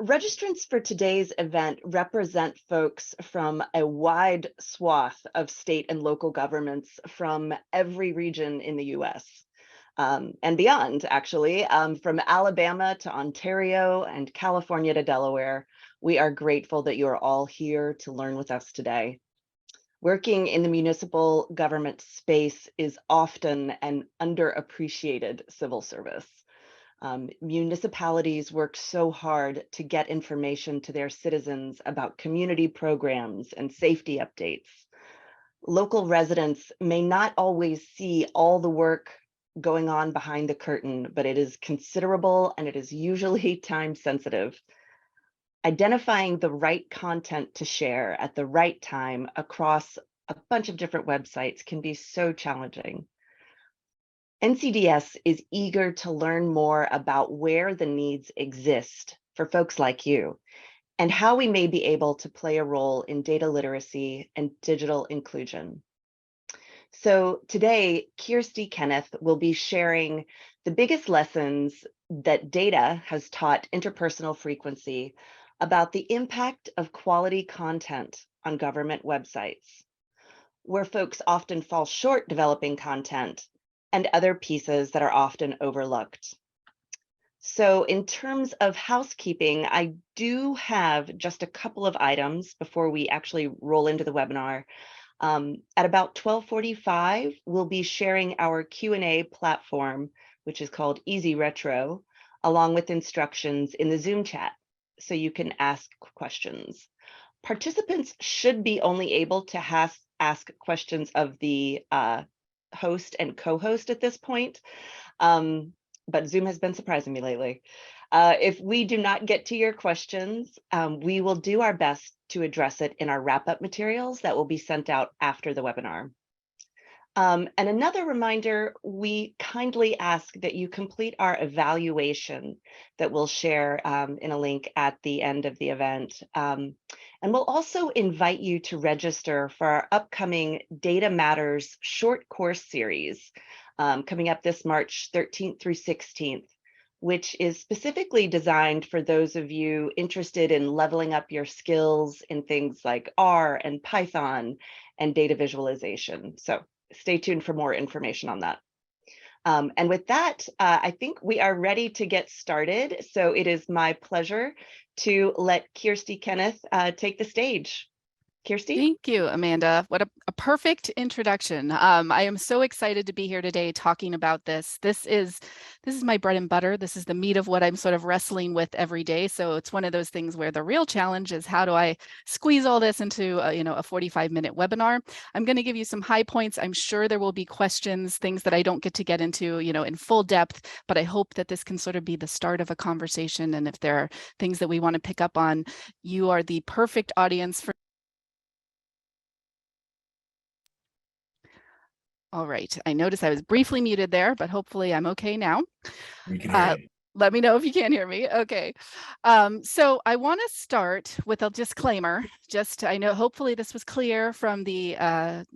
Registrants for today's event represent folks from a wide swath of state and local governments from every region in the US and beyond, actually, from Alabama to Ontario and California to Delaware. We are grateful that you are all here to learn with us today. Working in the municipal government space is often an underappreciated civil service. Municipalities work so hard to get information to their citizens about community programs and safety updates. Local residents may not always see all the work going on behind the curtain, but it is considerable and it is usually time sensitive. Identifying the right content to share at the right time across a bunch of different websites can be so challenging. NCDS is eager to learn more about where the needs exist for folks like you and how we may be able to play a role in data literacy and digital inclusion. So today, Kirsty Kenneth will be sharing the biggest lessons that data has taught interpersonal frequency about the impact of quality content on government websites, where folks often fall short developing content and other pieces that are often overlooked. So in terms of housekeeping, I do have just a couple of items before we actually roll into the webinar. At about 12:45, we'll be sharing our Q&A platform, which is called Easy Retro, along with instructions in the Zoom chat, so you can ask questions. Participants should be only able to ask questions of the host and co-host at this point, but Zoom has been surprising me lately. If we do not get to your questions, we will do our best to address it in our wrap-up materials that will be sent out after the webinar. And another reminder, we kindly ask that you complete our evaluation that we'll share in a link at the end of the event. And we'll also invite you to register for our upcoming Data Matters short course series coming up this March 13th through 16th, which is specifically designed for those of you interested in leveling up your skills in things like R and Python and data visualization. So stay tuned for more information on that. And with that, I think we are ready to get started. So it is my pleasure to let Kirsty Kenneth take the stage. Kirsty? Thank you, Amanda. What a perfect introduction. I am so excited to be here today talking about this. This is my bread and butter. This is the meat of what I'm sort of wrestling with every day. So it's one of those things where the real challenge is how do I squeeze all this into a 45-minute webinar. I'm going to give you some high points. I'm sure there will be questions, things that I don't get into in full depth, but I hope that this can sort of be the start of a conversation. And if there are things that we want to pick up on, you are the perfect audience for. All right, I noticed I was briefly muted there, but hopefully I'm okay now. We can hear you. Let me know if you can't hear me. Okay. So I want to start with a disclaimer. I know hopefully this was clear from the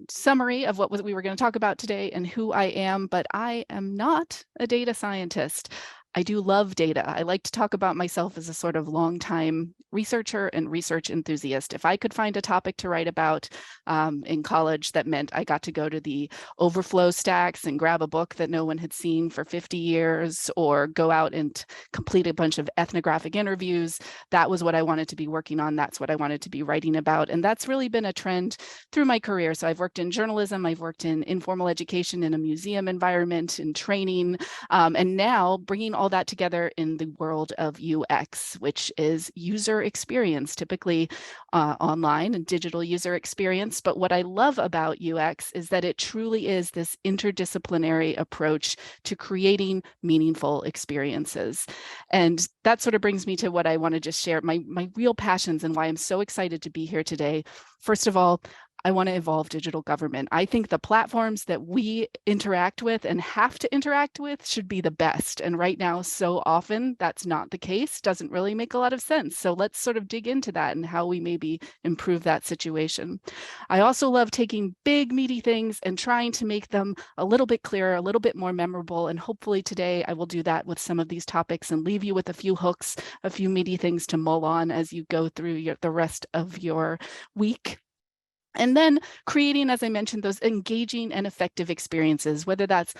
summary of what we were going to talk about today and who I am, but I am not a data scientist. I do love data. I like to talk about myself as a sort of longtime researcher and research enthusiast. If I could find a topic to write about in college, that meant I got to go to the overflow stacks and grab a book that no one had seen for 50 years or go out and complete a bunch of ethnographic interviews. That was what I wanted to be working on. That's what I wanted to be writing about. And that's really been a trend through my career. So I've worked in journalism, I've worked in informal education in a museum environment, in training, and now bringing all that together in the world of UX, which is user experience, typically online and digital user experience. But what I love about UX is that it truly is this interdisciplinary approach to creating meaningful experiences. And that sort of brings me to what I want to just share, my real passions and why I'm so excited to be here today. First of all, I want to evolve digital government. I think the platforms that we interact with and have to interact with should be the best. And right now, so often that's not the case, doesn't really make a lot of sense. So let's sort of dig into that and how we maybe improve that situation. I also love taking big, meaty things and trying to make them a little bit clearer, a little bit more memorable. And hopefully today I will do that with some of these topics and leave you with a few hooks, a few meaty things to mull on as you go through the rest of your week. And then creating, as I mentioned, those engaging and effective experiences, whether that's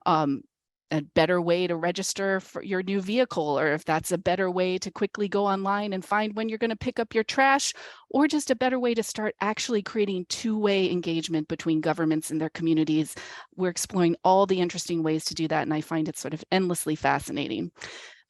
a better way to register for your new vehicle, or if that's a better way to quickly go online and find when you're going to pick up your trash, or just a better way to start actually creating two-way engagement between governments and their communities. We're exploring all the interesting ways to do that, and I find it sort of endlessly fascinating.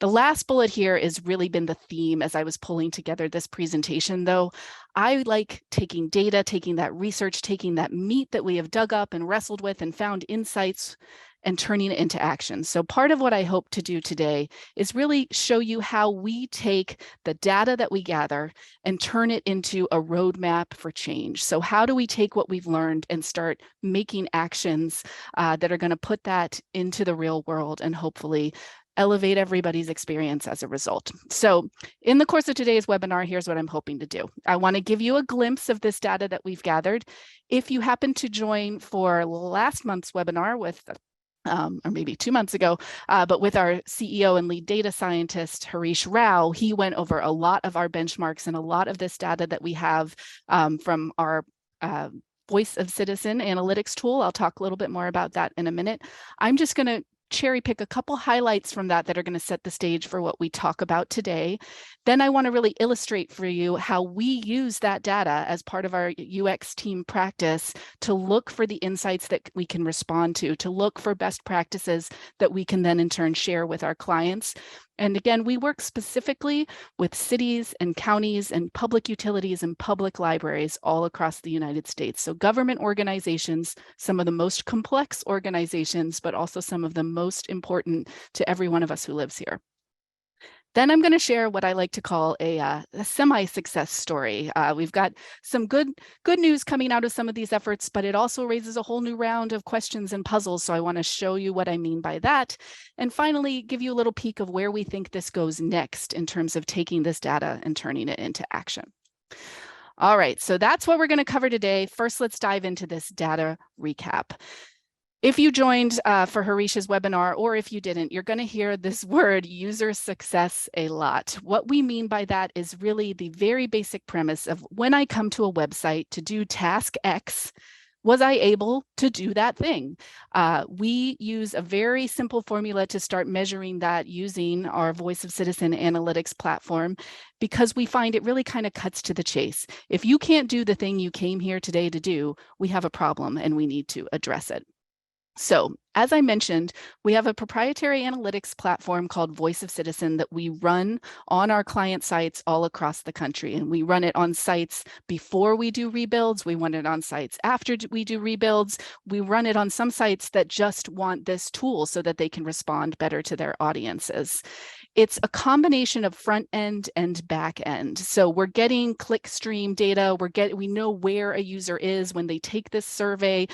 The last bullet here has really been the theme as I was pulling together this presentation, though. I like taking data, taking that research, taking that meat that we have dug up and wrestled with and found insights and turning it into action. So part of what I hope to do today is really show you how we take the data that we gather and turn it into a roadmap for change. So how do we take what we've learned and start making actions that are going to put that into the real world and hopefully elevate everybody's experience as a result. So in the course of today's webinar, here's what I'm hoping to do. I want to give you a glimpse of this data that we've gathered. If you happen to join for last month's webinar with or maybe 2 months ago, but with our CEO and lead data scientist, Harish Rao, he went over a lot of our benchmarks and a lot of this data that we have from our Voice of Citizen analytics tool. I'll talk a little bit more about that in a minute. I'm just going to cherry pick a couple highlights from that are going to set the stage for what we talk about today. Then I want to really illustrate for you how we use that data as part of our UX team practice to look for the insights that we can respond to look for best practices that we can then in turn share with our clients. And again, we work specifically with cities and counties and public utilities and public libraries all across the United States. So government organizations, some of the most complex organizations, but also some of the most important to every one of us who lives here. Then I'm going to share what I like to call a semi-success story. We've got some good news coming out of some of these efforts, but it also raises a whole new round of questions and puzzles. So I want to show you what I mean by that. And finally, give you a little peek of where we think this goes next in terms of taking this data and turning it into action. All right, so that's what we're going to cover today. First, let's dive into this data recap. If you joined for Harish's webinar, or if you didn't, you're going to hear this word user success a lot. What we mean by that is really the very basic premise of when I come to a website to do task X, was I able to do that thing? We use a very simple formula to start measuring that using our Voice of Citizen analytics platform, because we find it really kind of cuts to the chase. If you can't do the thing you came here today to do, we have a problem and we need to address it. So, as I mentioned, we have a proprietary analytics platform called Voice of Citizen that we run on our client sites all across the country. And we run it on sites before we do rebuilds. We run it on sites after we do rebuilds. We run it on some sites that just want this tool so that they can respond better to their audiences. It's a combination of front end and back end. So we're getting clickstream data. We know where a user is when they take this survey.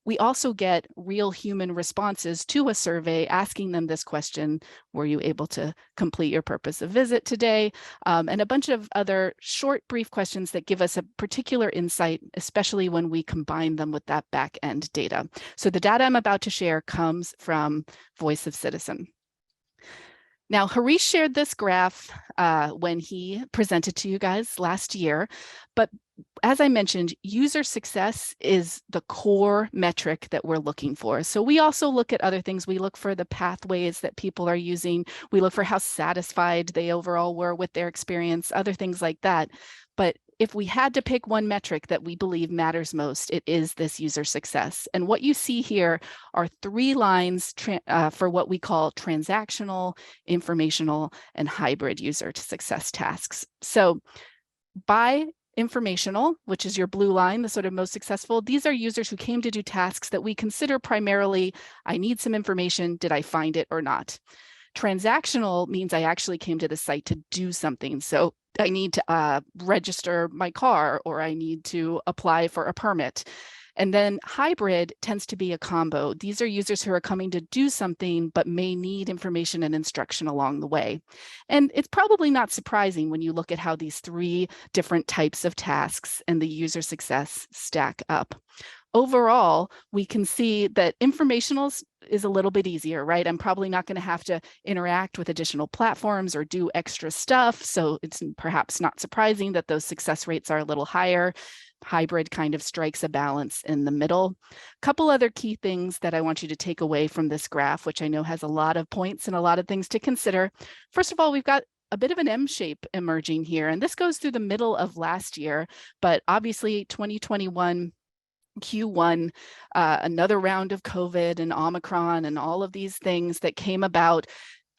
We also get real human responses to a survey asking them this question: were you able to complete your purpose of visit today? And a bunch of other short, brief questions that give us a particular insight, especially when we combine them with that back end data. So the data I'm about to share comes from Voice of Citizen. Now, Harish shared this graph when he presented to you guys last year, but as I mentioned, user success is the core metric that we're looking for. So we also look at other things. We look for the pathways that people are using. We look for how satisfied they overall were with their experience, other things like that. But if we had to pick one metric that we believe matters most, it is this user success. And what you see here are 3 lines for what we call transactional, informational, and hybrid user success tasks. So by informational, which is your blue line, the sort of most successful, these are users who came to do tasks that we consider primarily, I need some information, did I find it or not? Transactional means I actually came to the site to do something. So I need to register my car, or I need to apply for a permit. And then hybrid tends to be a combo. These are users who are coming to do something, but may need information and instruction along the way. And it's probably not surprising when you look at how these three different types of tasks and the user success stack up. Overall, we can see that informational is a little bit easier, right? I'm probably not going to have to interact with additional platforms or do extra stuff. So it's perhaps not surprising that those success rates are a little higher. Hybrid kind of strikes a balance in the middle. A couple other key things that I want you to take away from this graph, which I know has a lot of points and a lot of things to consider. First of all, we've got a bit of an M shape emerging here, and this goes through the middle of last year, but obviously 2021 Q1, another round of COVID and Omicron and all of these things that came about.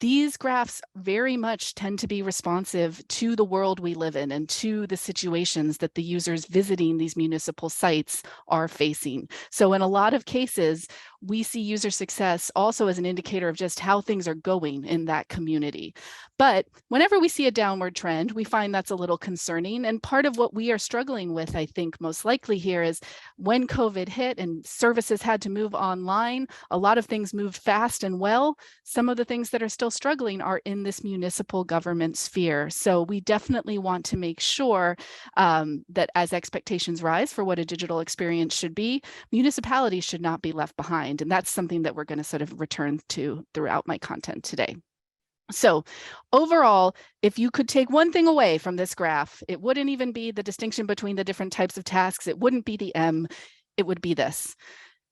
These graphs very much tend to be responsive to the world we live in and to the situations that the users visiting these municipal sites are facing. So in a lot of cases, we see user success also as an indicator of just how things are going in that community. But whenever we see a downward trend, we find that's a little concerning. And part of what we are struggling with, I think, most likely here is when COVID hit and services had to move online, a lot of things moved fast and well. Some of the things that are still struggling are in this municipal government sphere. So we definitely want to make sure that as expectations rise for what a digital experience should be, municipalities should not be left behind. And that's something that we're going to sort of return to throughout my content today. So overall, if you could take one thing away from this graph, it wouldn't even be the distinction between the different types of tasks. It wouldn't be the M, it would be this.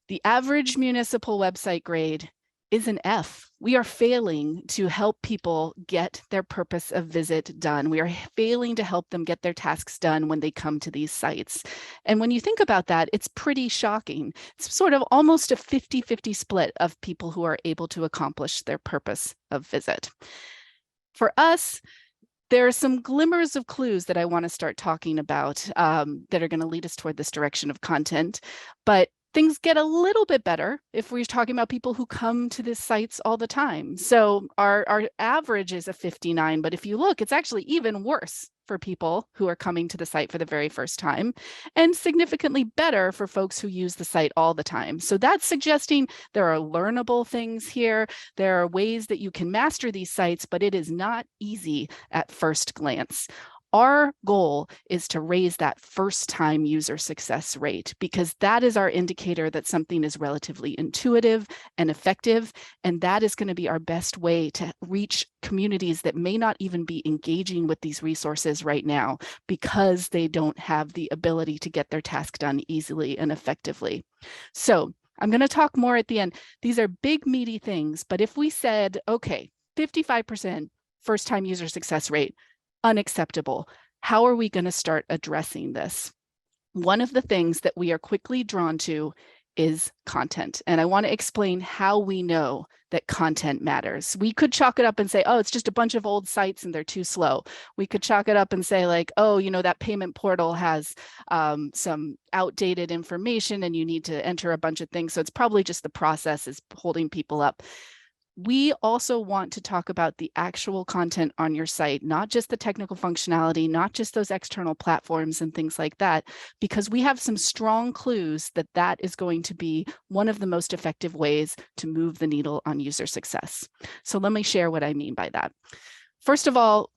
The average municipal website grade is an F. We are failing to help people get their purpose of visit done. We are failing to help them get their tasks done when they come to these sites. And when you think about that, it's pretty shocking. It's sort of almost a 50-50 split of people who are able to accomplish their purpose of visit. For us, there are some glimmers of clues that I want to start talking about that are going to lead us toward this direction of content. But things get a little bit better if we're talking about people who come to these sites all the time. So our average is a 59, but if you look, it's actually even worse for people who are coming to the site for the very first time, and significantly better for folks who use the site all the time. So that's suggesting there are learnable things here. There are ways that you can master these sites, but it is not easy at first glance. Our goal is to raise that first-time user success rate, because that is our indicator that something is relatively intuitive and effective, and that is going to be our best way to reach communities that may not even be engaging with these resources right now because they don't have the ability to get their task done easily and effectively. So I'm going to talk more at the end. These are big, meaty things, but if we said, okay, 55% first-time user success rate, unacceptable. How are we going to start addressing this? One of the things that we are quickly drawn to is content. And I want to explain how we know that content matters. We could chalk it up and say, oh, it's just a bunch of old sites and they're too slow. We could chalk it up and say like, oh, you know, that payment portal has some outdated information and you need to enter a bunch of things. So it's probably just the process is holding people up. We also want to talk about the actual content on your site, not just the technical functionality, not just those external platforms and things like that, because we have some strong clues that that is going to be one of the most effective ways to move the needle on user success. So let me share what I mean by that. First of all,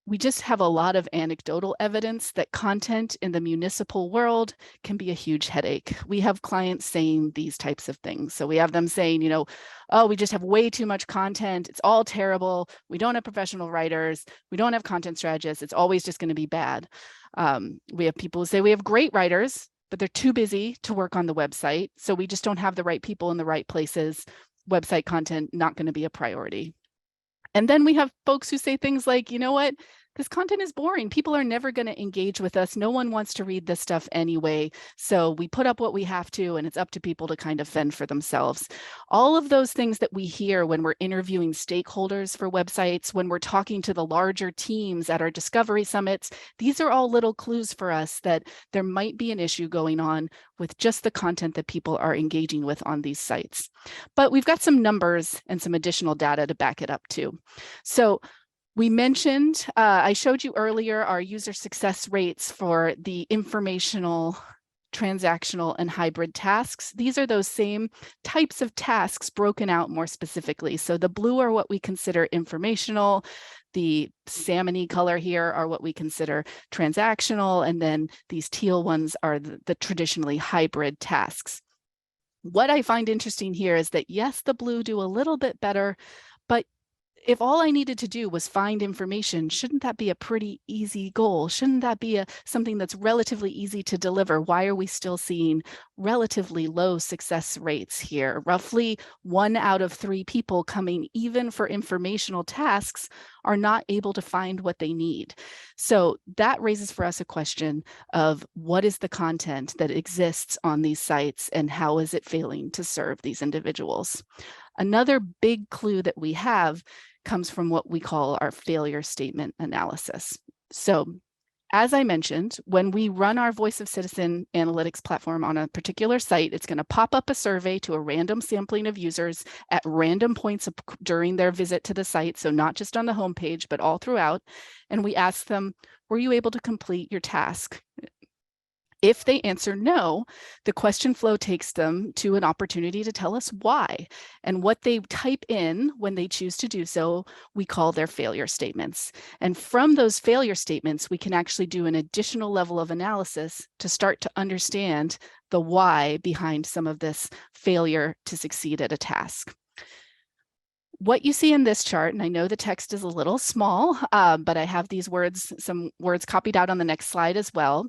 we just have a lot of anecdotal evidence that content in the municipal world can be a huge headache. We have clients saying these types of things. So we have them saying, you know, oh, we just have way too much content. It's all terrible. We don't have professional writers. We don't have content strategists. It's always just going to be bad. We have people who say we have great writers, but they're too busy to work on the website. So we just don't have the right people in the right places. Website content not going to be a priority. And then we have folks who say things like, you know what, this content is boring. People are never going to engage with us. No one wants to read this stuff anyway. So we put up what we have to, and it's up to people to kind of fend for themselves. All of those things that we hear when we're interviewing stakeholders for websites, when we're talking to the larger teams at our discovery summits, these are all little clues for us that there might be an issue going on with just the content that people are engaging with on these sites. But we've got some numbers and some additional data to back it up too. So we mentioned, I showed you earlier our user success rates for the informational, transactional, and hybrid tasks. These are those same types of tasks broken out more specifically. So the blue are what we consider informational. The salmony color here are what we consider transactional. And then these teal ones are the traditionally hybrid tasks. What I find interesting here is that yes, the blue do a little bit better, but if all I needed to do was find information, shouldn't that be a pretty easy goal? Shouldn't that be something that's relatively easy to deliver? Why are we still seeing relatively low success rates here? Roughly 1 out of 3 people coming even for informational tasks are not able to find what they need. So that raises for us a question of what is the content that exists on these sites and how is it failing to serve these individuals? Another big clue that we have comes from what we call our failure statement analysis. So as I mentioned, when we run our Voice of Citizen analytics platform on a particular site, it's going to pop up a survey to a random sampling of users at random points during their visit to the site. So not just on the homepage, but all throughout. And we ask them, were you able to complete your task? If they answer no, the question flow takes them to an opportunity to tell us why. And what they type in when they choose to do so, we call their failure statements. And from those failure statements, we can actually do an additional level of analysis to start to understand the why behind some of this failure to succeed at a task. What you see in this chart, and I know the text is a little small, but I have these words, some words copied out on the next slide as well.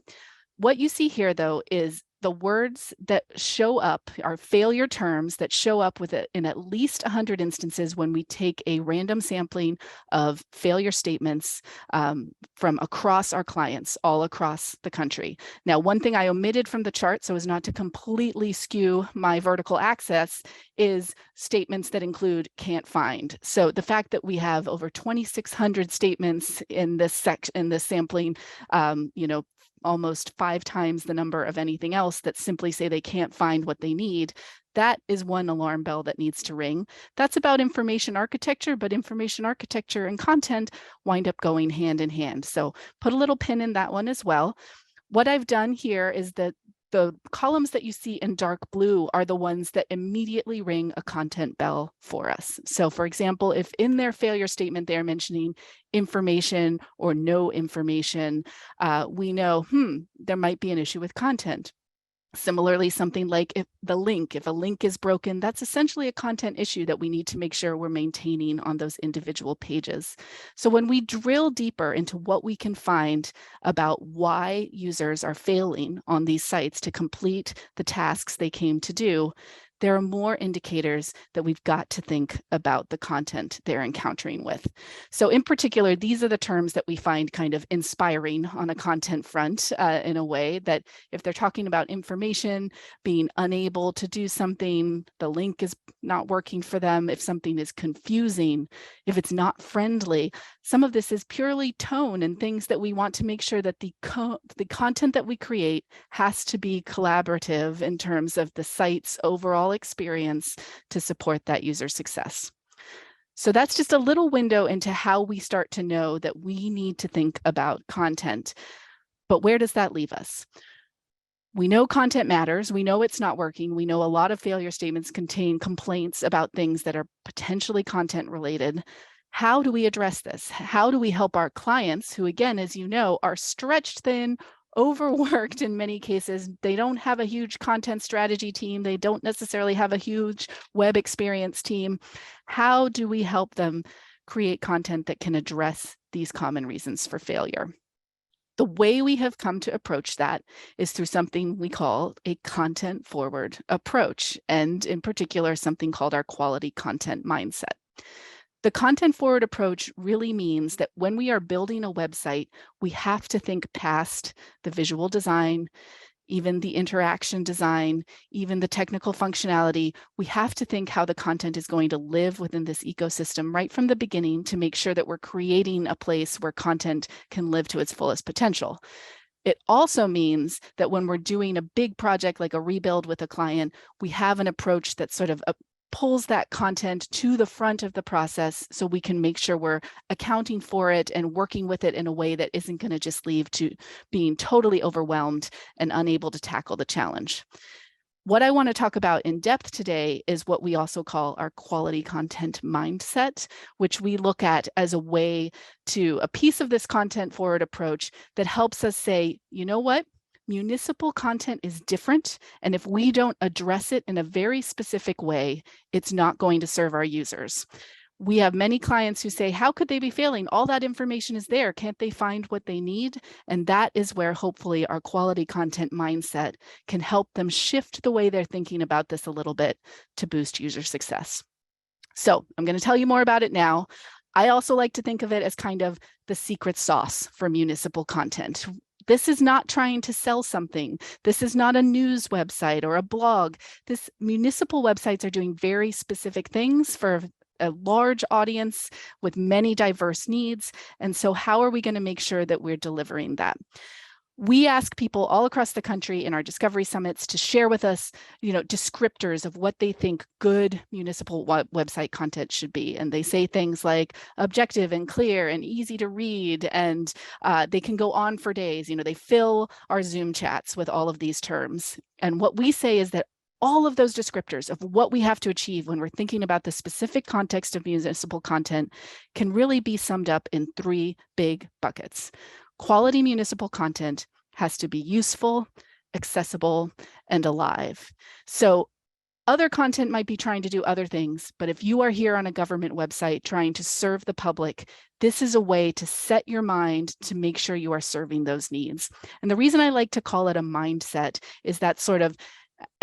What you see here, though, is the words that show up are failure terms that show up with it in at least 100 instances when we take a random sampling of failure statements from across our clients all across the country. Now, one thing I omitted from the chart so as not to completely skew my vertical axis is statements that include can't find. So the fact that we have over 2,600 statements in this sampling, almost 5 times the number of anything else that simply say they can't find what they need, that is one alarm bell that needs to ring. That's about information architecture, but information architecture and content wind up going hand in hand. So put a little pin in that one as well. What I've done here is that the columns that you see in dark blue are the ones that immediately ring a content bell for us. So for example, if in their failure statement, they're mentioning information or no information, we know, there might be an issue with content. Similarly, something like if a link is broken, that's essentially a content issue that we need to make sure we're maintaining on those individual pages. So when we drill deeper into what we can find about why users are failing on these sites to complete the tasks they came to do, there are more indicators that we've got to think about the content they're encountering with. So in particular, these are the terms that we find kind of inspiring on a content front in a way that if they're talking about information, being unable to do something, the link is not working for them, if something is confusing, if it's not friendly, some of this is purely tone and things that we want to make sure that the content that we create has to be collaborative in terms of the site's overall experience to support that user success. So that's just a little window into how we start to know that we need to think about content. But where does that leave us? We know content matters. We know it's not working. We know a lot of failure statements contain complaints about things that are potentially content related. How do we address this? How do we help our clients who, again, as you know, are stretched thin, overworked in many cases? They don't have a huge content strategy team. They don't necessarily have a huge web experience team. How do we help them create content that can address these common reasons for failure? The way we have come to approach that is through something we call a content forward approach, and in particular, something called our quality content mindset. The content forward approach really means that when we are building a website, we have to think past the visual design, even the interaction design, even the technical functionality. We have to think how the content is going to live within this ecosystem right from the beginning to make sure that we're creating a place where content can live to its fullest potential. It also means that when we're doing a big project like a rebuild with a client, we have an approach that sort of pulls that content to the front of the process so we can make sure we're accounting for it and working with it in a way that isn't going to just leave to being totally overwhelmed and unable to tackle the challenge. What I want to talk about in depth today is what we also call our quality content mindset, which we look at as a way to a piece of this content forward approach that helps us say, you know what? Municipal content is different, and if we don't address it in a very specific way, it's not going to serve our users. We have many clients who say, how could they be failing? All that information is there. Can't they find what they need? And that is where hopefully our quality content mindset can help them shift the way they're thinking about this a little bit to boost user success. So I'm going to tell you more about it now. I also like to think of it as kind of the secret sauce for municipal content. This is not trying to sell something. This is not a news website or a blog. This municipal websites are doing very specific things for a large audience with many diverse needs. And so how are we going to make sure that we're delivering that? We ask people all across the country in our discovery summits to share with us, descriptors of what they think good municipal website content should be. And they say things like objective and clear and easy to read, and they can go on for days. They fill our Zoom chats with all of these terms. And what we say is that all of those descriptors of what we have to achieve when we're thinking about the specific context of municipal content can really be summed up in 3 big buckets. Quality municipal content has to be useful, accessible, and alive. So other content might be trying to do other things, but if you are here on a government website trying to serve the public, this is a way to set your mind to make sure you are serving those needs. And the reason I like to call it a mindset is that sort of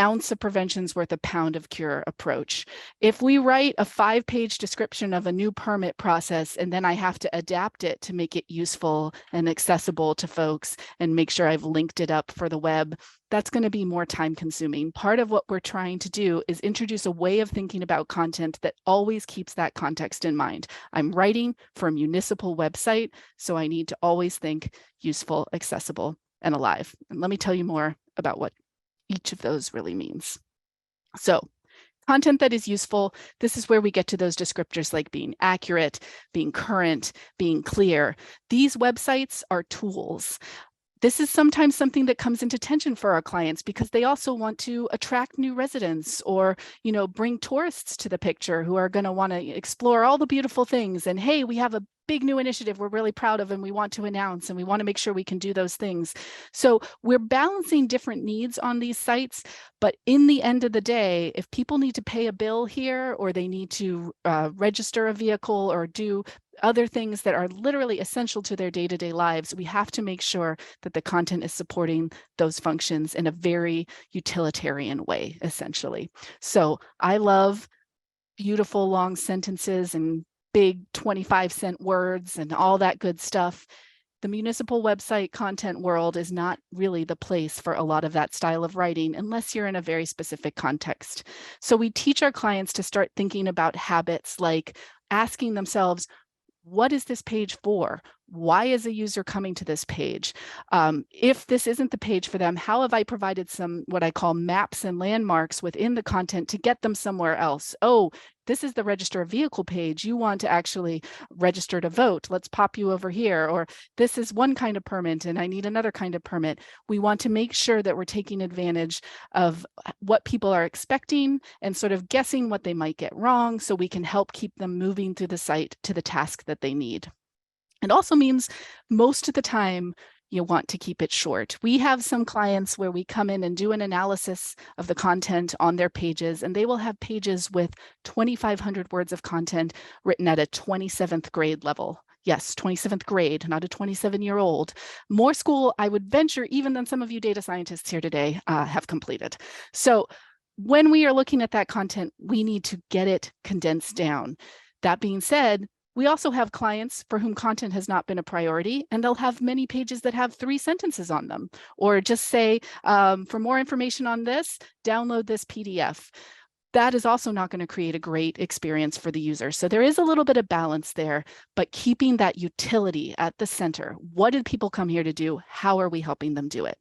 ounce of prevention's worth a pound of cure approach. If we write a 5-page description of a new permit process and then I have to adapt it to make it useful and accessible to folks and make sure I've linked it up for the web, that's going to be more time consuming. Part of what we're trying to do is introduce a way of thinking about content that always keeps that context in mind. I'm writing for a municipal website, so I need to always think useful, accessible, and alive. And let me tell you more about what each of those really means. So content that is useful, this is where we get to those descriptors like being accurate, being current, being clear. These websites are tools. This is sometimes something that comes into tension for our clients because they also want to attract new residents or, bring tourists to the picture who are going to want to explore all the beautiful things. And hey, we have a big new initiative we're really proud of and we want to announce, and we want to make sure we can do those things. So we're balancing different needs on these sites, but in the end of the day, if people need to pay a bill here or they need to register a vehicle or do other things that are literally essential to their day-to-day lives, we have to make sure that the content is supporting those functions in a very utilitarian way, essentially. So I love beautiful long sentences and big 25-cent words and all that good stuff. The municipal website content world is not really the place for a lot of that style of writing unless you're in a very specific context. So we teach our clients to start thinking about habits like asking themselves, what is this page for? Why is a user coming to this page? If this isn't the page for them, how have I provided some what I call maps and landmarks within the content to get them somewhere else? Oh, this is the register a vehicle page. You want to actually register to vote. Let's pop you over here. Or this is one kind of permit and I need another kind of permit. We want to make sure that we're taking advantage of what people are expecting and sort of guessing what they might get wrong so we can help keep them moving through the site to the task that they need. It also means most of the time you want to keep it short. We have some clients where we come in and do an analysis of the content on their pages, and they will have pages with 2,500 words of content written at a 27th grade level. Yes, 27th grade, not a 27-year-old. More school, I would venture, even than some of you data scientists here today have completed. So when we are looking at that content, we need to get it condensed down. That being said, we also have clients for whom content has not been a priority, and they'll have many pages that have 3 sentences on them, or just say, for more information on this, download this PDF. That is also not going to create a great experience for the user. So there is a little bit of balance there, but keeping that utility at the center. What did people come here to do? How are we helping them do it?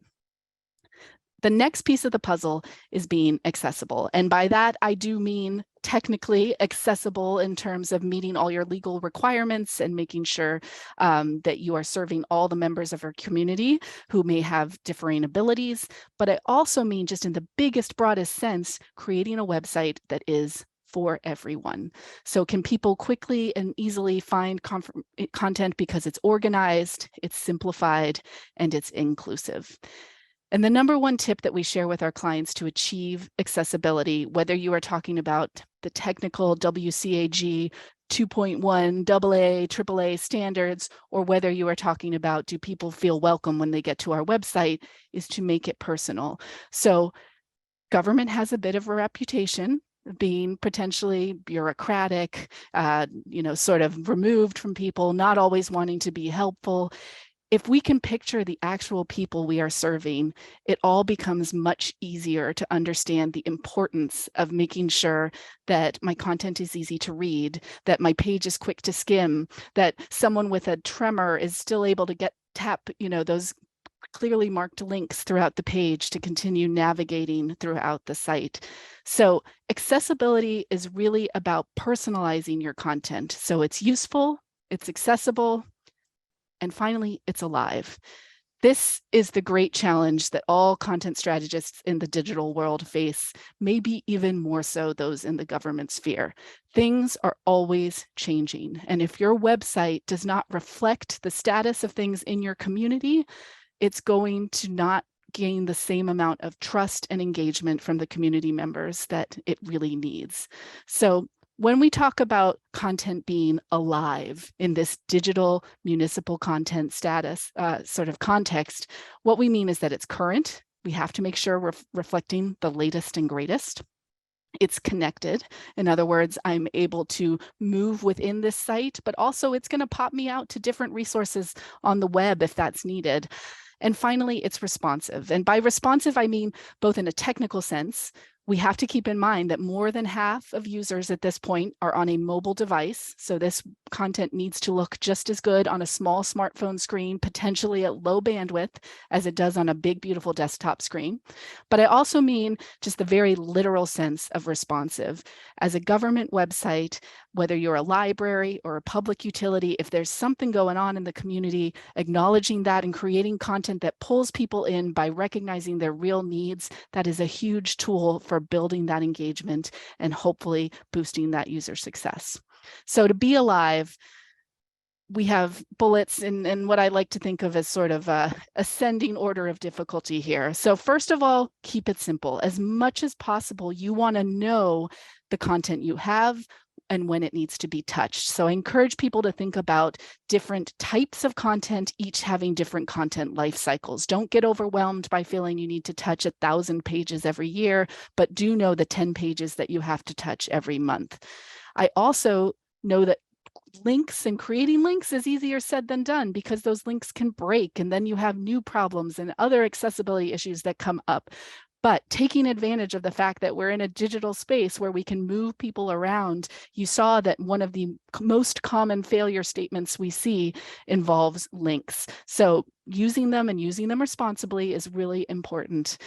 The next piece of the puzzle is being accessible. And by that, I do mean technically accessible in terms of meeting all your legal requirements and making sure that you are serving all the members of our community who may have differing abilities. But I also mean, just in the biggest, broadest sense, creating a website that is for everyone. So can people quickly and easily find content because it's organized, it's simplified, and it's inclusive? And the number one tip that we share with our clients to achieve accessibility, whether you are talking about the technical WCAG 2.1, AA, AAA standards, or whether you are talking about do people feel welcome when they get to our website, is to make it personal. So government has a bit of a reputation being potentially bureaucratic, sort of removed from people, not always wanting to be helpful. If we can picture the actual people we are serving, it all becomes much easier to understand the importance of making sure that my content is easy to read, that my page is quick to skim, that someone with a tremor is still able to tap those clearly marked links throughout the page to continue navigating throughout the site. So accessibility is really about personalizing your content. So it's useful, it's accessible, and finally, it's alive. This is the great challenge that all content strategists in the digital world face, maybe even more so those in the government sphere. Things are always changing. And if your website does not reflect the status of things in your community, it's going to not gain the same amount of trust and engagement from the community members that it really needs. So when we talk about content being alive in this digital municipal content status sort of context, what we mean is that it's current. We have to make sure we're reflecting the latest and greatest. It's connected. In other words, I'm able to move within this site, but also it's going to pop me out to different resources on the web if that's needed. And finally, it's responsive. And by responsive, I mean both in a technical sense. We have to keep in mind that more than half of users at this point are on a mobile device. So this content needs to look just as good on a small smartphone screen, potentially at low bandwidth, as it does on a big, beautiful desktop screen. But I also mean just the very literal sense of responsive. As a government website, whether you're a library or a public utility, if there's something going on in the community, acknowledging that and creating content that pulls people in by recognizing their real needs, that is a huge tool for building that engagement and hopefully boosting that user success. So to be alive, we have bullets and what I like to think of as sort of a ascending order of difficulty here. So first of all, keep it simple. As much as possible, you want to know the content you have and when it needs to be touched. So I encourage people to think about different types of content, each having different content life cycles. Don't get overwhelmed by feeling you need to touch 1,000 pages every year, but do know the 10 pages that you have to touch every month. I also know that links and creating links is easier said than done because those links can break and then you have new problems and other accessibility issues that come up. But taking advantage of the fact that we're in a digital space where we can move people around, you saw that one of the most common failure statements we see involves links. So using them and using them responsibly is really important.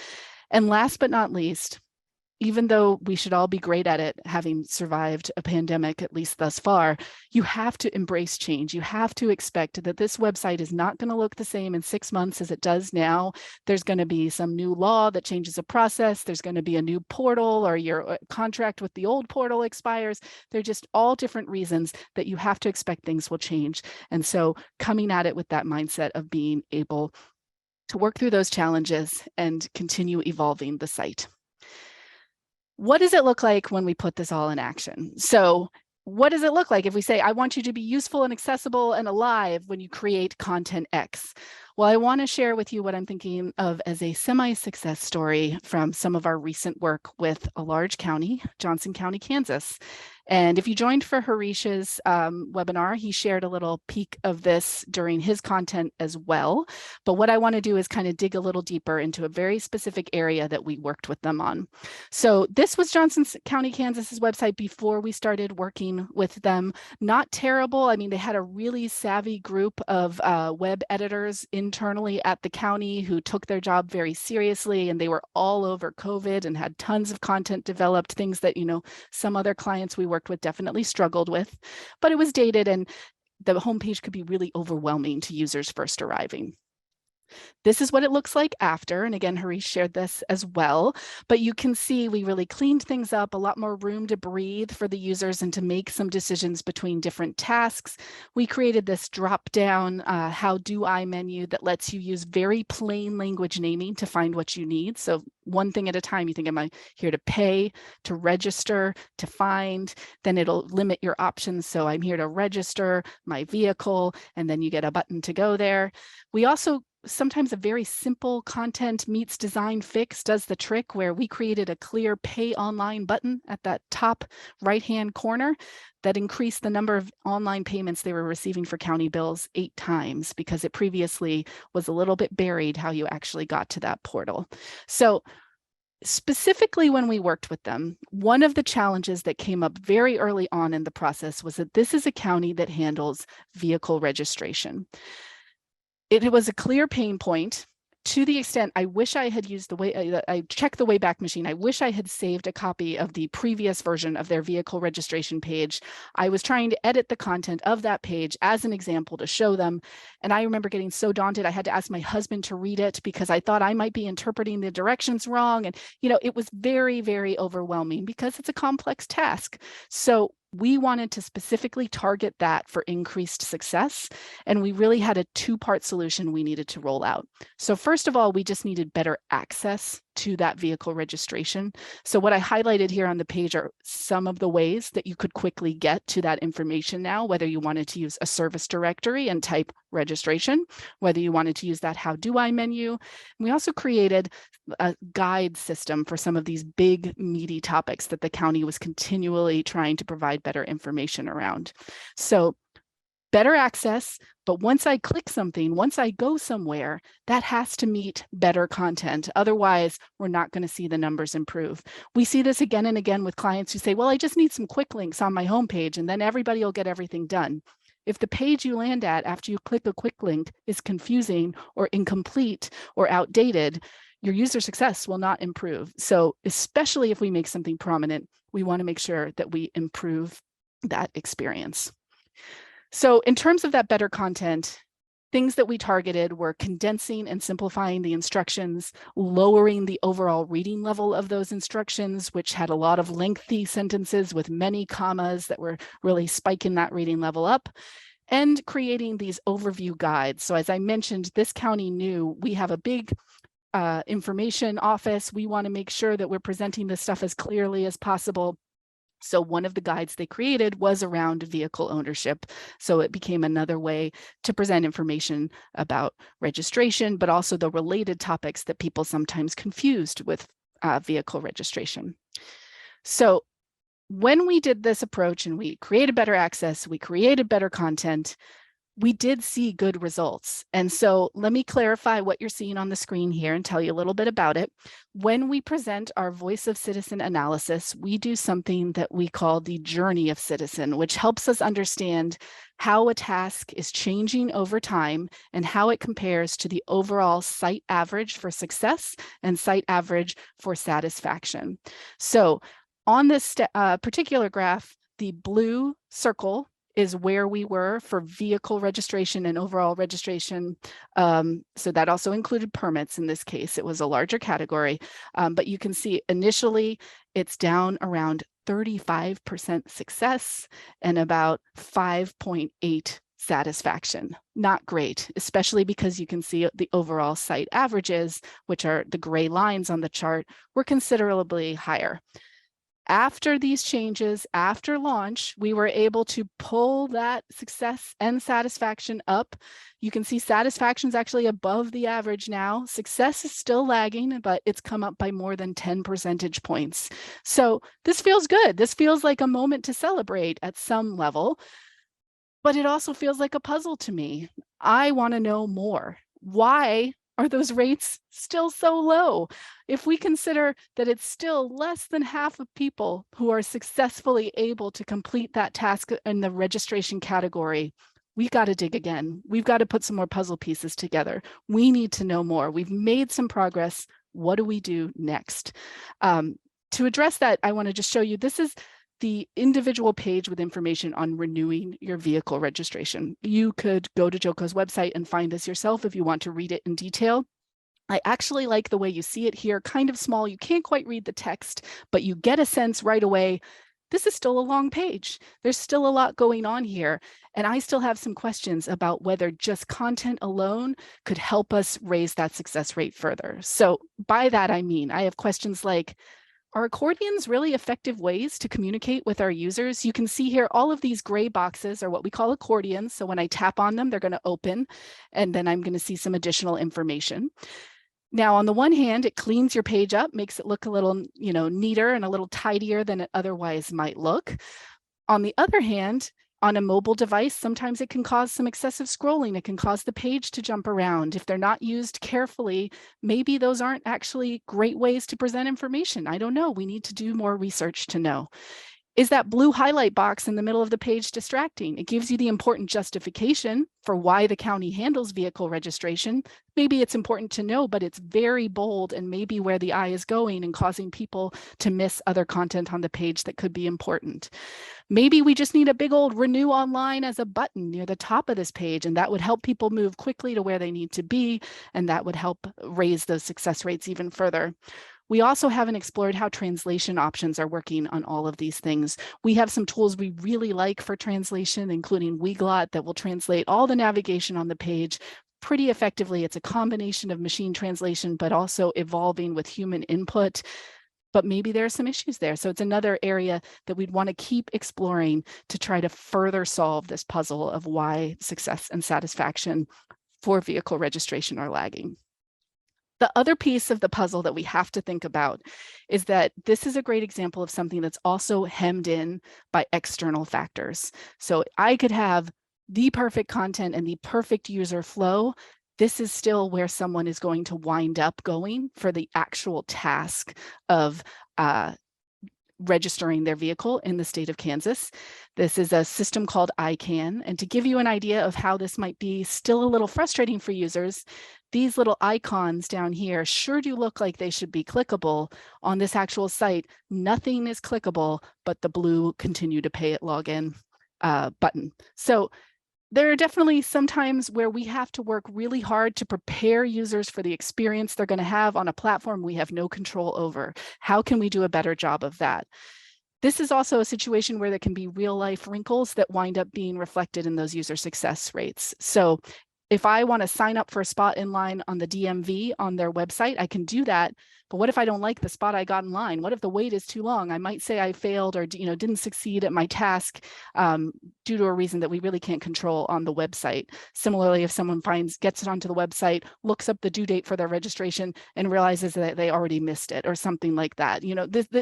And last but not least, even though we should all be great at it, having survived a pandemic, at least thus far, you have to embrace change. You have to expect that this website is not going to look the same in 6 months as it does now. There's going to be some new law that changes a process. There's going to be a new portal, or your contract with the old portal expires. They're just all different reasons that you have to expect things will change. And so coming at it with that mindset of being able to work through those challenges and continue evolving the site. What does it look like when we put this all in action? So what does it look like if we say, I want you to be useful and accessible and alive when you create content X? Well, I want to share with you what I'm thinking of as a semi-success story from some of our recent work with a large county, Johnson County, Kansas. And if you joined for Harish's webinar, he shared a little peek of this during his content as well. But what I want to do is kind of dig a little deeper into a very specific area that we worked with them on. So this was Johnson County, Kansas's website before we started working with them. Not terrible. I mean, they had a really savvy group of web editors internally at the county who took their job very seriously, and they were all over COVID and had tons of content developed, things that, you know, some other clients we worked with definitely struggled with, but it was dated and the homepage could be really overwhelming to users first arriving. This is what it looks like after, and again, Harish shared this as well, but you can see we really cleaned things up, a lot more room to breathe for the users and to make some decisions between different tasks. We created this drop-down how do I menu that lets you use very plain language naming to find what you need. So one thing at a time, you think, am I here to pay, to register, to find? Then it'll limit your options. So I'm here to register my vehicle, and then you get a button to go there. We also sometimes a very simple content meets design fix does the trick, where we created a clear pay online button at that top right-hand corner that increased the number of online payments they were receiving for county bills 8 times, because it previously was a little bit buried how you actually got to that portal. So specifically when we worked with them, one of the challenges that came up very early on in the process was that this is a county that handles vehicle registration. It was a clear pain point, to the extent I wish I had used the way I checked the Wayback Machine. I wish I had saved a copy of the previous version of their vehicle registration page. I was trying to edit the content of that page as an example to show them. And I remember getting so daunted, I had to ask my husband to read it because I thought I might be interpreting the directions wrong. And, you know, it was very, very overwhelming because it's a complex task. So we wanted to specifically target that for increased success. And we really had a 2-part solution we needed to roll out. So first of all, we just needed better access to that vehicle registration. So what I highlighted here on the page are some of the ways that you could quickly get to that information now, whether you wanted to use a service directory and type registration, whether you wanted to use that how do I menu. And we also created a guide system for some of these big meaty topics that the county was continually trying to provide better information around. So better access, but once I click something, once I go somewhere, that has to meet better content. Otherwise, we're not going to see the numbers improve. We see this again and again with clients who say, well, I just need some quick links on my homepage, and then everybody will get everything done. If the page you land at after you click a quick link is confusing or incomplete or outdated, your user success will not improve. So especially if we make something prominent, we want to make sure that we improve that experience. So in terms of that better content, things that we targeted were condensing and simplifying the instructions, lowering the overall reading level of those instructions, which had a lot of lengthy sentences with many commas that were really spiking that reading level up, and creating these overview guides. So as I mentioned, this county knew we have a big information office. We want to make sure that we're presenting this stuff as clearly as possible. So one of the guides they created was around vehicle ownership. So it became another way to present information about registration, but also the related topics that people sometimes confused with vehicle registration. So when we did this approach and we created better access, we created better content, we did see good results. And so let me clarify what you're seeing on the screen here and tell you a little bit about it. When we present our Voice of Citizen analysis, we do something that we call the journey of citizen, which helps us understand how a task is changing over time and how it compares to the overall site average for success and site average for satisfaction. So on this particular graph, the blue circle is where we were for vehicle registration and overall registration. So that also included permits in this case. It was a larger category, but you can see initially it's down around 35% success and about 5.8 satisfaction. Not great, especially because you can see the overall site averages, which are the gray lines on the chart, were considerably higher. After these changes, after launch, we were able to pull that success and satisfaction up. You can see satisfaction is actually above the average now. Success is still lagging, but it's come up by more than 10 percentage points. So this feels good. This feels like a moment to celebrate at some level, but it also feels like a puzzle to me. I want to know more. Why are those rates still so low? If we consider that it's still less than half of people who are successfully able to complete that task in the registration category, we got to dig again. We've got to put some more puzzle pieces together. We need to know more. We've made some progress. What do we do next? To address that, I want to just show you, this is the individual page with information on renewing your vehicle registration. You could go to JOCO's website and find this yourself if you want to read it in detail. I actually like the way you see it here, kind of small. You can't quite read the text, but you get a sense right away. This is still a long page. There's still a lot going on here. And I still have some questions about whether just content alone could help us raise that success rate further. So by that, I mean, I have questions like, are accordions really effective ways to communicate with our users? You can see here all of these gray boxes are what we call accordions. So when I tap on them, they're going to open, and then I'm going to see some additional information. Now, on the one hand, it cleans your page up, makes it look a little, neater and a little tidier than it otherwise might look. On the other hand, on a mobile device, sometimes it can cause some excessive scrolling. It can cause the page to jump around. If they're not used carefully, maybe those aren't actually great ways to present information. I don't know. We need to do more research to know. Is that blue highlight box in the middle of the page distracting? It gives you the important justification for why the county handles vehicle registration. Maybe it's important to know, but it's very bold and maybe where the eye is going and causing people to miss other content on the page that could be important. Maybe we just need a big old renew online as a button near the top of this page, and that would help people move quickly to where they need to be, and that would help raise those success rates even further. We also haven't explored how translation options are working on all of these things. We have some tools we really like for translation, including Weglot, that will translate all the navigation on the page pretty effectively. It's a combination of machine translation, but also evolving with human input. But maybe there are some issues there. So it's another area that we'd want to keep exploring to try to further solve this puzzle of why success and satisfaction for vehicle registration are lagging. The other piece of the puzzle that we have to think about is that this is a great example of something that's also hemmed in by external factors. So I could have the perfect content and the perfect user flow. This is still where someone is going to wind up going for the actual task of registering their vehicle in the state of Kansas. This is a system called ICANN. And to give you an idea of how this might be still a little frustrating for users, these little icons down here sure do look like they should be clickable. On this actual site, nothing is clickable but the blue continue to pay it login button. So there are definitely some times where we have to work really hard to prepare users for the experience they're going to have on a platform we have no control over. How can we do a better job of that? This is also a situation where there can be real life wrinkles that wind up being reflected in those user success rates. So if I want to sign up for a spot in line on the DMV on their website, I can do that. But what if I don't like the spot I got in line? What if the wait is too long? I might say I failed or didn't succeed at my task due to a reason that we really can't control on the website. Similarly, if someone gets it onto the website, looks up the due date for their registration and realizes that they already missed it or something like that.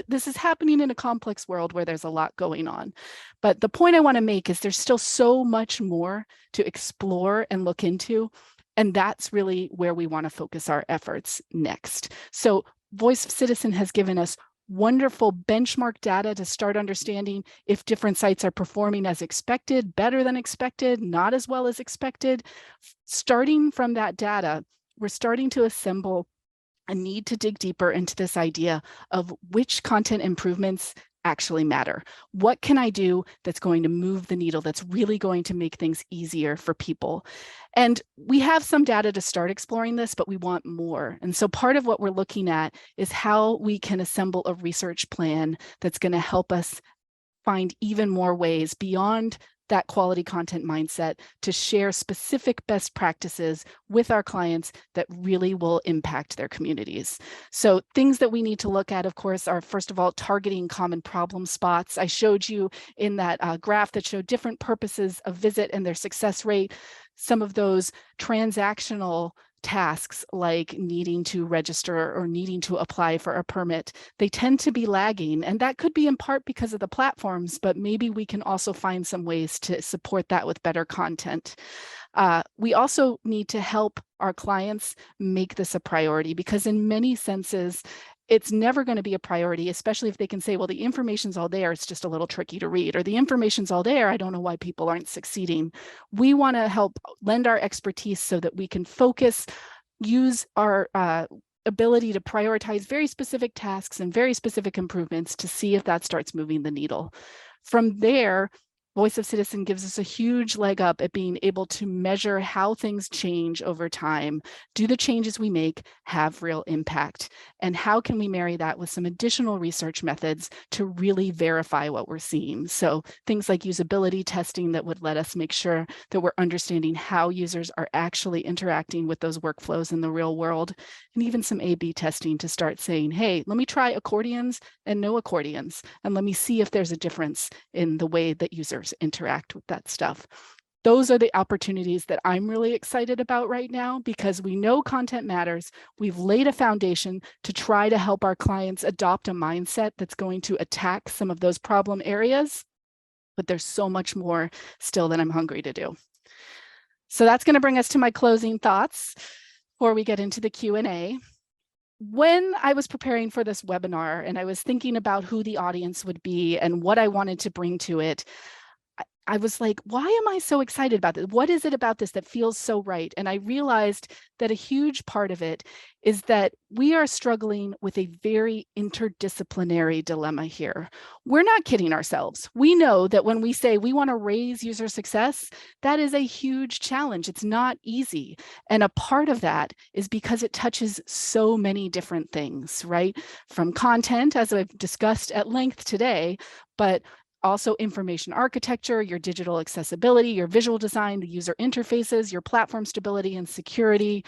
This is happening in a complex world where there's a lot going on. But the point I want to make is there's still so much more to explore and look into. And that's really where we want to focus our efforts next. So Voice of Citizen has given us wonderful benchmark data to start understanding if different sites are performing as expected, better than expected, not as well as expected. Starting from that data, we're starting to assemble a need to dig deeper into this idea of which content improvements actually matter. What can I do that's going to move the needle, that's really going to make things easier for people? And we have some data to start exploring this, but we want more. And so part of what we're looking at is how we can assemble a research plan that's going to help us find even more ways beyond that quality content mindset to share specific best practices with our clients that really will impact their communities. So things that we need to look at, of course, are first of all, targeting common problem spots. I showed you in that graph that showed different purposes of visit and their success rate. Some of those transactional tasks like needing to register or needing to apply for a permit, they tend to be lagging. And that could be in part because of the platforms, but maybe we can also find some ways to support that with better content. We also need to help our clients make this a priority, because in many senses, it's never going to be a priority, especially if they can say, well, the information's all there, it's just a little tricky to read, or the information's all there, I don't know why people aren't succeeding. We want to help lend our expertise so that we can focus, use our ability to prioritize very specific tasks and very specific improvements to see if that starts moving the needle. From there, Voice of Citizen gives us a huge leg up at being able to measure how things change over time. Do the changes we make have real impact? And how can we marry that with some additional research methods to really verify what we're seeing? So things like usability testing that would let us make sure that we're understanding how users are actually interacting with those workflows in the real world, and even some A/B testing to start saying, hey, let me try accordions and no accordions, and let me see if there's a difference in the way that users interact with that stuff. Those are the opportunities that I'm really excited about right now, because we know content matters. We've laid a foundation to try to help our clients adopt a mindset that's going to attack some of those problem areas, but there's so much more still that I'm hungry to do. So that's going to bring us to my closing thoughts before we get into the Q&A. When I was preparing for this webinar and I was thinking about who the audience would be and what I wanted to bring to it, I was like, why am I so excited about this? What is it about this that feels so right? And I realized that a huge part of it is that we are struggling with a very interdisciplinary dilemma here. We're not kidding ourselves. We know that when we say we want to raise user success, that is a huge challenge. It's not easy. And a part of that is because it touches so many different things, right? From content, as I've discussed at length today, but also information architecture, your digital accessibility, your visual design, the user interfaces, your platform stability and security,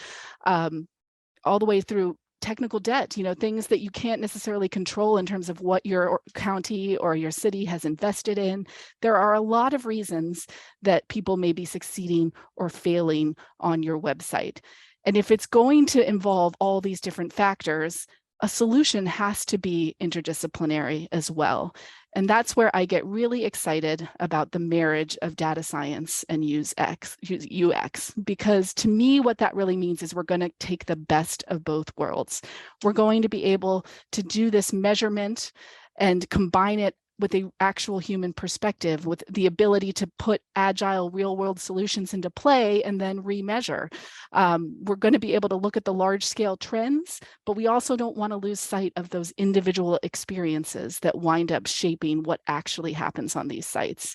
all the way through technical debt, things that you can't necessarily control in terms of what your county or your city has invested in. There are a lot of reasons that people may be succeeding or failing on your website. And if it's going to involve all these different factors, a solution has to be interdisciplinary as well. And that's where I get really excited about the marriage of data science and UX, because to me, what that really means is we're going to take the best of both worlds. We're going to be able to do this measurement and combine it with the actual human perspective, with the ability to put agile real-world solutions into play and then remeasure. We're going to be able to look at the large-scale trends, but we also don't want to lose sight of those individual experiences that wind up shaping what actually happens on these sites.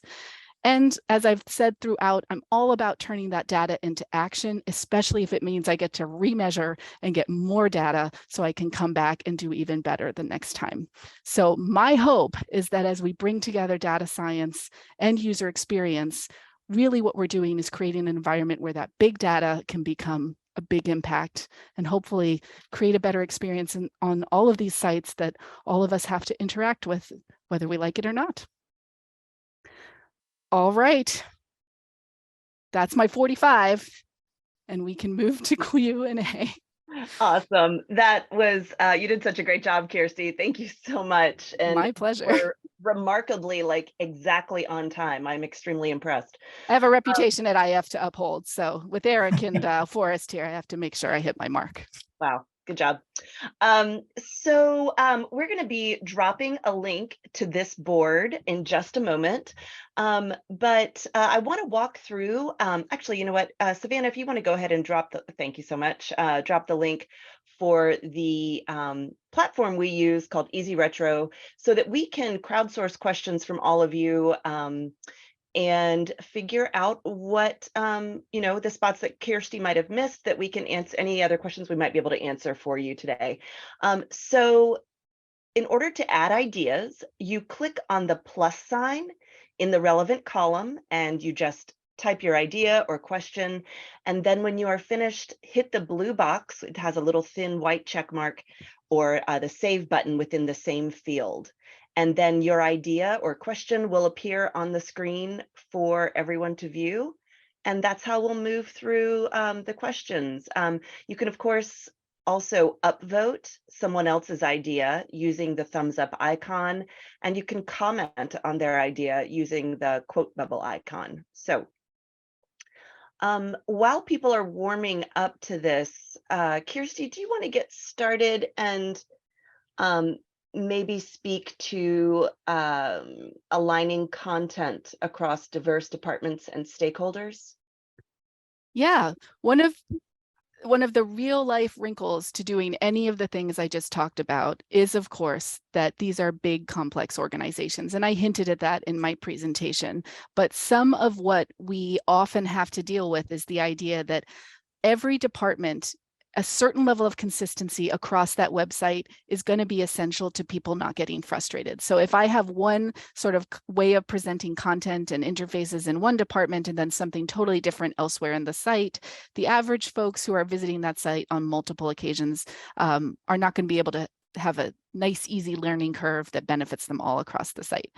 And as I've said throughout, I'm all about turning that data into action, especially if it means I get to remeasure and get more data so I can come back and do even better the next time. So my hope is that as we bring together data science and user experience, really what we're doing is creating an environment where that big data can become a big impact and hopefully create a better experience on all of these sites that all of us have to interact with, whether we like it or not. All right, that's my 45, and we can move to Q&A. Awesome. That was, you did such a great job, Kirsty. Thank you so much. And my pleasure. We're remarkably exactly on time. I'm extremely impressed. I have a reputation at IF to uphold. So with Eric and Forrest here, I have to make sure I hit my mark. Wow. Good job. We're going to be dropping a link to this board in just a moment. But I want to walk through, actually, you know what, Savannah, if you want to go ahead and thank you so much, drop the link for the platform we use called Easy Retro so that we can crowdsource questions from all of you and figure out what, the spots that Kirsty might have missed that we can answer, any other questions we might be able to answer for you today. So in order to add ideas, you click on the plus sign in the relevant column, and you just type your idea or question. And then when you are finished, hit the blue box. It has a little thin white check mark, or the save button within the same field. And then your idea or question will appear on the screen for everyone to view. And that's how we'll move through the questions. You can, of course, also upvote someone else's idea using the thumbs up icon, and you can comment on their idea using the quote bubble icon. So while people are warming up to this, Kirsty, do you want to get started and maybe speak to aligning content across diverse departments and stakeholders? Yeah, one of the real life wrinkles to doing any of the things I just talked about is, of course, that these are big, complex organizations. And I hinted at that in my presentation. But some of what we often have to deal with is the idea that every department, a certain level of consistency across that website is going to be essential to people not getting frustrated. So if I have one sort of way of presenting content and interfaces in one department and then something totally different elsewhere in the site, the average folks who are visiting that site on multiple occasions are not going to be able to have a nice, easy learning curve that benefits them all across the site.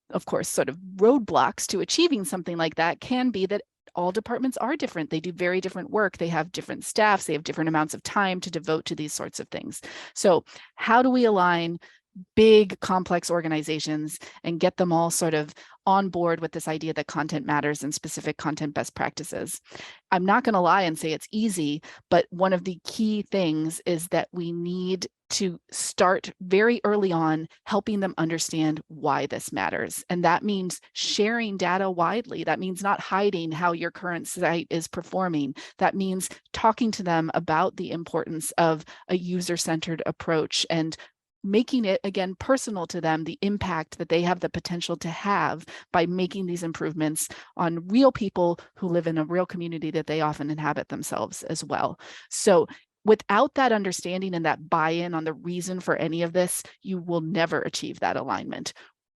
Of course, sort of roadblocks to achieving something like that can be that all departments are different. They do very different work. They have different staffs. They have different amounts of time to devote to these sorts of things. So how do we align big, complex organizations and get them all sort of on board with this idea that content matters and specific content best practices? I'm not going to lie and say it's easy, but one of the key things is that we need to start very early on helping them understand why this matters. And that means sharing data widely. That means not hiding how your current site is performing. That means talking to them about the importance of a user-centered approach and making it, again, personal to them, the impact that they have the potential to have by making these improvements on real people who live in a real community that they often inhabit themselves as well. So without that understanding and that buy-in on the reason for any of this, you will never achieve that alignment.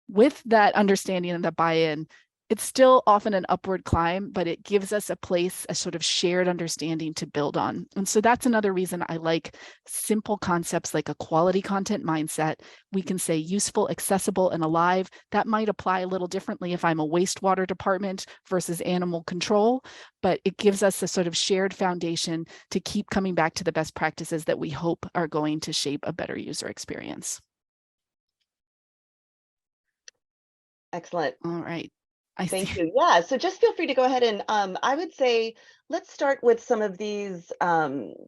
With that understanding and the buy-in, it's still often an upward climb, but it gives us a place, a sort of shared understanding to build on. And so that's another reason I like simple concepts like a quality content mindset. We can say useful, accessible, and alive. That might apply a little differently if I'm a wastewater department versus animal control, but it gives us a sort of shared foundation to keep coming back to the best practices that we hope are going to shape a better user experience. Excellent. All right. Thank you. Yeah, so just feel free to go ahead and I would say let's start with some of these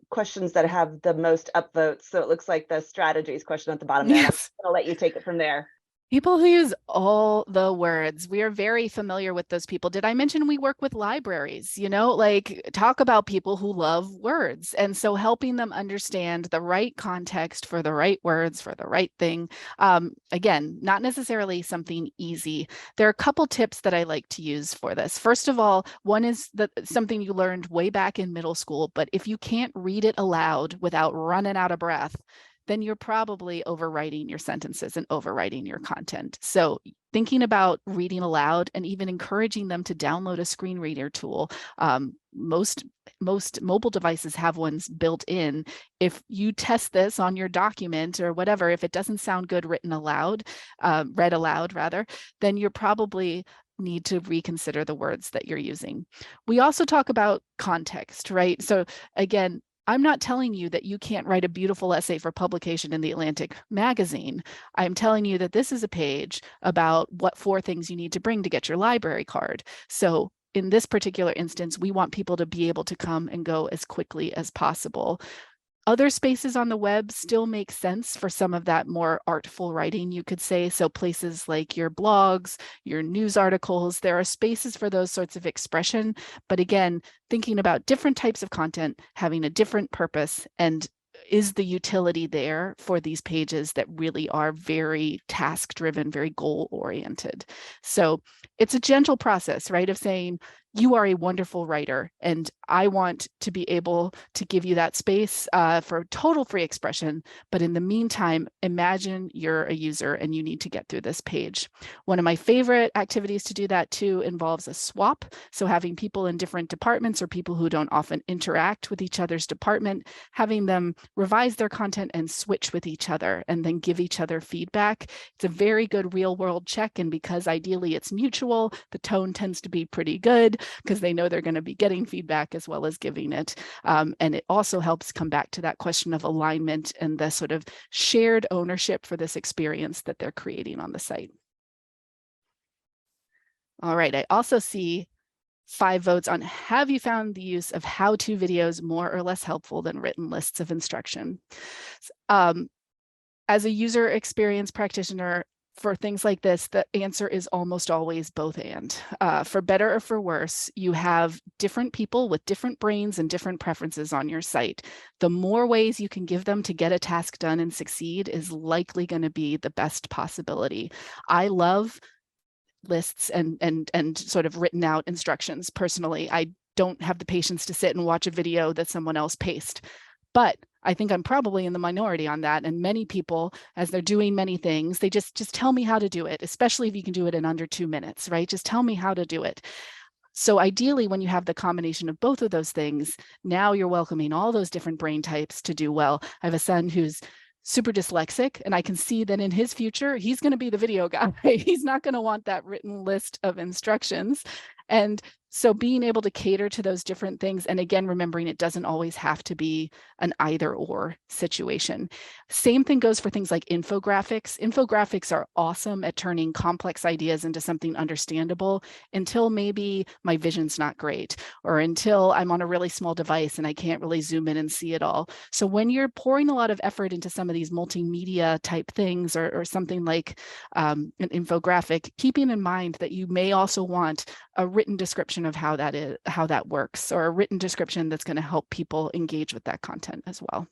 questions that have the most upvotes. So it looks like the strategies question at the bottom there. Yes. I'm going to let you take it from there. People who use all the words, we are very familiar with those people. Did I mention we work with libraries? You know, like talk about people who love words. And so helping them understand the right context for the right words for the right thing. Again, not necessarily something easy. There are a couple tips that I like to use for this. First of all, one is something you learned way back in middle school, but if you can't read it aloud without running out of breath, then you're probably overwriting your sentences and overwriting your content. So thinking about reading aloud and even encouraging them to download a screen reader tool. Most mobile devices have ones built in. If you test this on your document or whatever, if it doesn't sound good written aloud, read aloud rather, then you're probably need to reconsider the words that you're using. We also talk about context, right? So again, I'm not telling you that you can't write a beautiful essay for publication in the Atlantic magazine. I'm telling you that this is a page about what 4 things you need to bring to get your library card. So in this particular instance, we want people to be able to come and go as quickly as possible. Other spaces on the web still make sense for some of that more artful writing, you could say. So places like your blogs, your news articles, there are spaces for those sorts of expression. But again, thinking about different types of content, having a different purpose, and is the utility there for these pages that really are very task driven, very goal oriented. So it's a gentle process, right? Of saying, you are a wonderful writer, and I want to be able to give you that space for total free expression. But in the meantime, imagine you're a user and you need to get through this page. One of my favorite activities to do that too involves a swap. So having people in different departments or people who don't often interact with each other's department, having them revise their content and switch with each other and then give each other feedback. It's a very good real world check. And because ideally it's mutual, the tone tends to be pretty good because they know they're going to be getting feedback as well as giving it. And it also helps come back to that question of alignment and the sort of shared ownership for this experience that they're creating on the site. All right, I also see 5 votes on, have you found the use of how-to videos more or less helpful than written lists of instruction? As a user experience practitioner, for things like this, the answer is almost always both and. For better or for worse, you have different people with different brains and different preferences on your site. The more ways you can give them to get a task done and succeed is likely going to be the best possibility. I love lists and sort of written out instructions personally. I don't have the patience to sit and watch a video that someone else paced. But I think I'm probably in the minority on that. And many people, as they're doing many things, they just tell me how to do it, especially if you can do it in under 2 minutes, right? Just tell me how to do it. So ideally, when you have the combination of both of those things, now you're welcoming all those different brain types to do well. I have a son who's super dyslexic, and I can see that in his future, he's going to be the video guy. He's not going to want that written list of instructions. And so being able to cater to those different things, and again, remembering it doesn't always have to be an either or situation. Same thing goes for things like infographics. Infographics are awesome at turning complex ideas into something understandable until maybe my vision's not great, or until I'm on a really small device and I can't really zoom in and see it all. So when you're pouring a lot of effort into some of these multimedia type things, or something like an infographic, keeping in mind that you may also want a written description of how that works, or a written description that's going to help people engage with that content as well.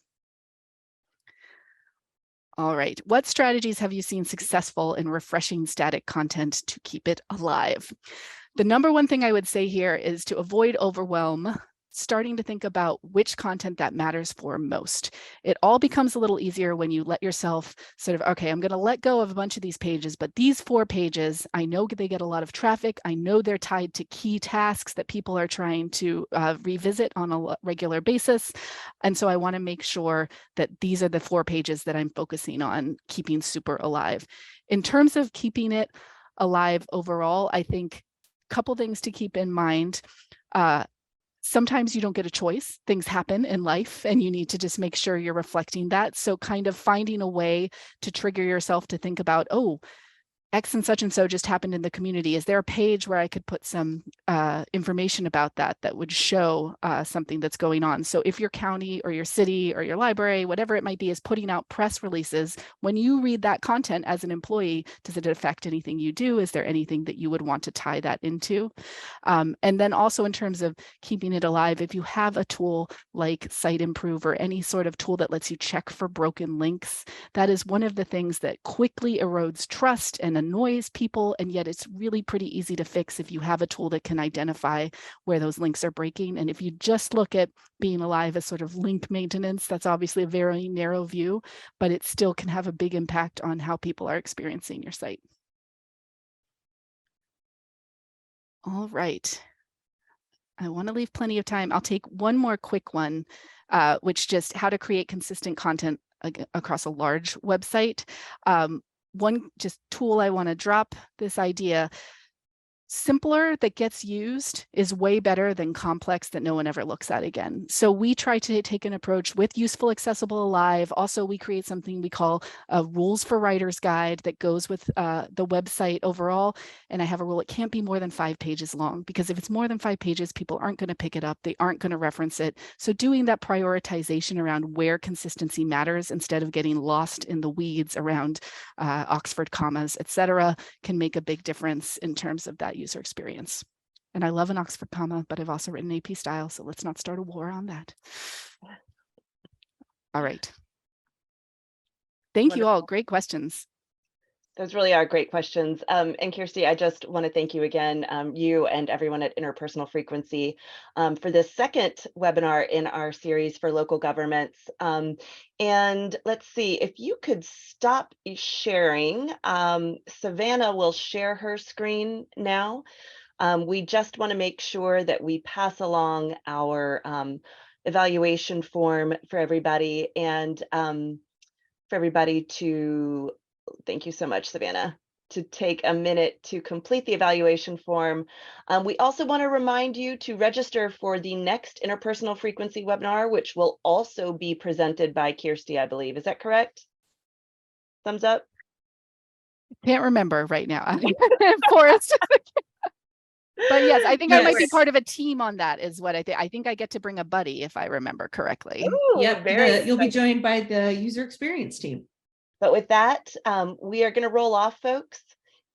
All right, what strategies have you seen successful in refreshing static content to keep it alive? The number one thing I would say here is to avoid overwhelm, starting to think about which content that matters for most. It all becomes a little easier when you let yourself sort of, okay, I'm going to let go of a bunch of these pages, but these 4 pages, I know they get a lot of traffic. I know they're tied to key tasks that people are trying to revisit on a regular basis. And so I want to make sure that these are the 4 pages that I'm focusing on keeping super alive. In terms of keeping it alive overall, I think a couple things to keep in mind. Sometimes you don't get a choice. Things happen in life and you need to just make sure you're reflecting that. So kind of finding a way to trigger yourself to think about, oh, X and so just happened in the community. Is there a page where I could put some information about that would show something that's going on? So if your county or your city or your library, whatever it might be, is putting out press releases, when you read that content as an employee, does it affect anything you do? Is there anything that you would want to tie that into? And then also in terms of keeping it alive, if you have a tool like Siteimprove or any sort of tool that lets you check for broken links, that is one of the things that quickly erodes trust and annoys people, and yet it's really pretty easy to fix if you have a tool that can identify where those links are breaking. And if you just look at being alive as sort of link maintenance, that's obviously a very narrow view, but it still can have a big impact on how people are experiencing your site. All right. I want to leave plenty of time. I'll take one more quick one, which just how to create consistent content across a large website. One just tool I want to drop this idea. Simpler that gets used is way better than complex that no one ever looks at again. So we try to take an approach with Useful, Accessible, Alive. Also, we create something we call a Rules for Writers guide that goes with the website overall. And I have a rule, it can't be more than 5 pages long, because if it's more than 5 pages, people aren't going to pick it up. They aren't going to reference it. So doing that prioritization around where consistency matters instead of getting lost in the weeds around Oxford commas, etc., can make a big difference in terms of that user experience. And I love an Oxford comma, but I've also written AP style, so let's not start a war on that. All right. Thank you all. Great questions. Those really are great questions. And Kirsty, I just want to thank you again, you and everyone at Interpersonal Frequency, for this second webinar in our series for local governments. And let's see, if you could stop sharing, Savannah will share her screen now. We just want to make sure that we pass along our evaluation form for everybody, and for everybody to, thank you so much, Savannah, to take a minute to complete the evaluation form. We also want to remind you to register for the next Interpersonal Frequency webinar, which will also be presented by Kirsty, I believe. Is that correct? Thumbs up. Can't remember right now. Forrest. But yes, I think I might be Yes. part of a team on that is what I think. I think I get to bring a buddy if I remember correctly. Ooh, Yep, very you'll be exciting. joined by the user experience team. But with that, we are going to roll off, folks.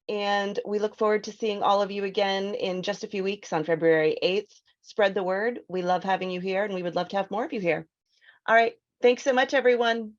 And we look forward to seeing all of you again in just a few weeks on February 8th. Spread the word. We love having you here, and we would love to have more of you here. All right. Thanks so much, everyone.